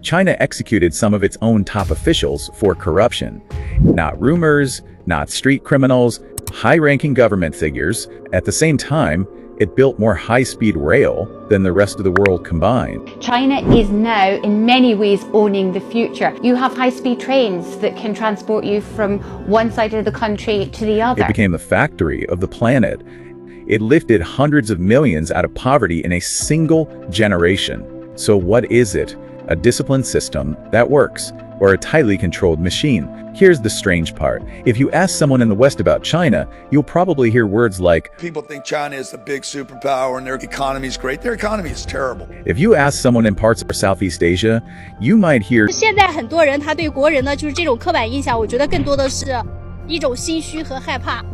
China executed some of its own top officials for corruption. Not rumors, not street criminals, high-ranking government figures. At the same time, it built more high-speed rail than the rest of the world combined. China is now, in many ways, owning the future. You have high-speed trains that can transport you from one side of the country to the other. It became the factory of the planet. It lifted hundreds of millions out of poverty in a single generation. So what is it? A disciplined system that works, or a tightly controlled machine? Here's the strange part. If you ask someone in the West about China, you'll probably hear words like, people think China is the big superpower and their economy is great. Their economy is terrible. If you ask someone in parts of Southeast Asia, you might hear, 现在很多人他对国人呢，就是这种刻板印象，我觉得更多的是一种心虚和害怕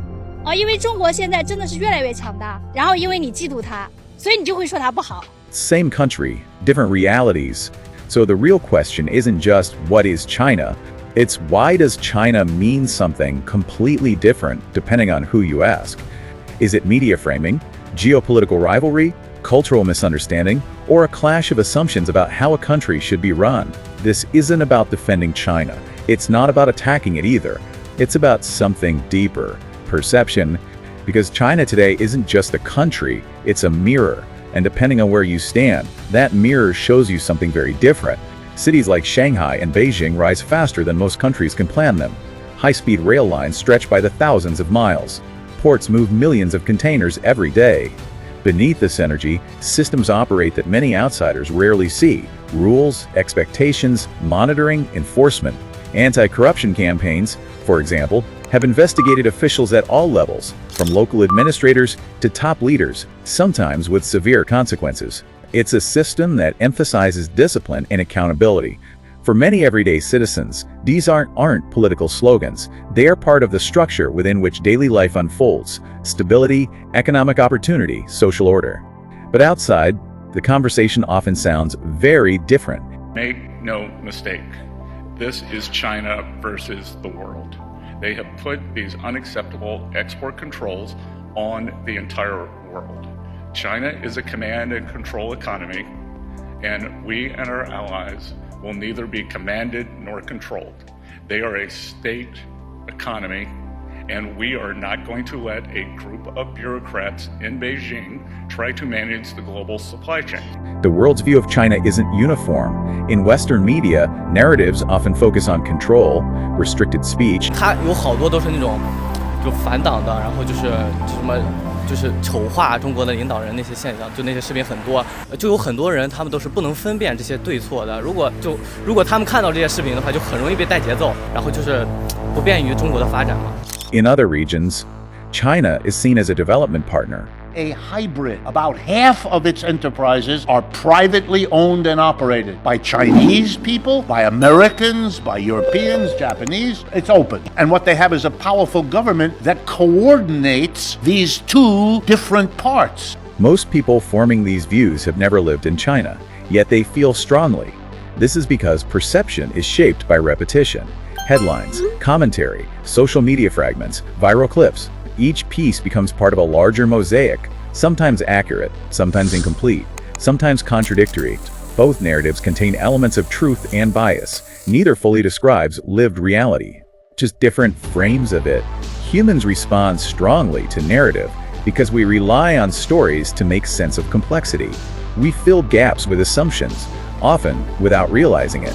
因为中国现在真的是越来越强大，然后因为你嫉妒他，所以你就会说他不好。Same country, different realities. So the real question isn't just what is China, it's why does China mean something completely different depending on who you ask? Is it media framing, geopolitical rivalry, cultural misunderstanding, or a clash of assumptions about how a country should be run? This isn't about defending China. It's not about attacking it either. It's about something deeper, perception, because China today isn't just a country, it's a mirror. And depending on where you stand, that mirror shows you something very different. Cities like Shanghai and Beijing rise faster than most countries can plan them. High-speed rail lines stretch by the thousands of miles. Ports move millions of containers every day. Beneath this energy, systems operate that many outsiders rarely see. Rules, expectations, monitoring, enforcement. Anti-corruption campaigns, for example, have investigated officials at all levels, from local administrators to top leaders, sometimes with severe consequences. It's a system that emphasizes discipline and accountability. For many everyday citizens, these aren't political slogans. They are part of the structure within which daily life unfolds: stability, economic opportunity, social order. But outside, the conversation often sounds very different. Make no mistake, this is China versus the world. They have put these unacceptable export controls on the entire world. China is a command and control economy, and we and our allies will neither be commanded nor controlled. They are a state economy, and we are not going to let a group of bureaucrats in Beijing try to manage the global supply chain. The world's view of China isn't uniform. In Western media, narratives often focus on control, restricted speech, 它有好多都是那种就反党的，然后就是什么就是丑化中国的领导人那些现象，就那些视频很多，就有很多人他们都是不能分辨这些对错的。如果他们看到这些视频的话，就很容易被带节奏，然后就是不便于中国的发展嘛。In other regions, China is seen as a development partner. A hybrid. About half of its enterprises are privately owned and operated by Chinese people, by Americans, by Europeans, Japanese. It's open. And what they have is a powerful government that coordinates these two different parts. Most people forming these views have never lived in China, yet they feel strongly. This is because perception is shaped by repetition. Headlines, commentary, social media fragments, viral clips. Each piece becomes part of a larger mosaic, sometimes accurate, sometimes incomplete, sometimes contradictory. Both narratives contain elements of truth and bias. Neither fully describes lived reality, just different frames of it. Humans respond strongly to narrative because we rely on stories to make sense of complexity. We fill gaps with assumptions, often without realizing it.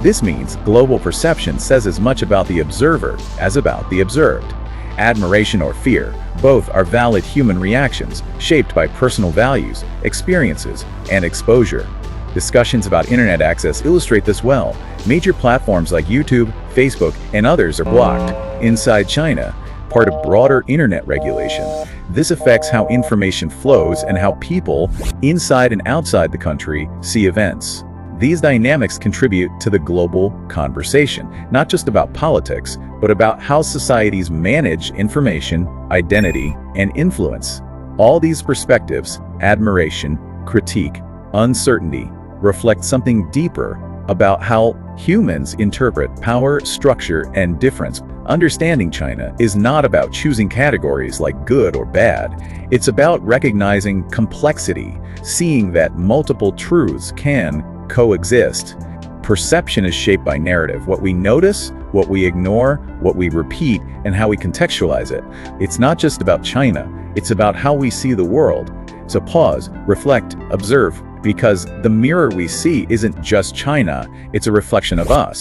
This means global perception says as much about the observer as about the observed. Admiration or fear, both are valid human reactions, shaped by personal values, experiences, and exposure. Discussions about internet access illustrate this well. Major platforms like YouTube, Facebook, and others are blocked. Inside China, part of broader internet regulation. This affects how information flows and how people, inside and outside the country, see events. These dynamics contribute to the global conversation, not just about politics, but about how societies manage information, identity, and influence. All these perspectives, admiration, critique, uncertainty, reflect something deeper about how humans interpret power, structure, and difference. Understanding China is not about choosing categories like good or bad. It's about recognizing complexity, seeing that multiple truths can coexist. Perception is shaped by narrative, what we notice, what we ignore, what we repeat, and how we contextualize it. It's not just about China, it's about how we see the world. So pause, reflect, observe, because the mirror we see isn't just China, it's a reflection of us.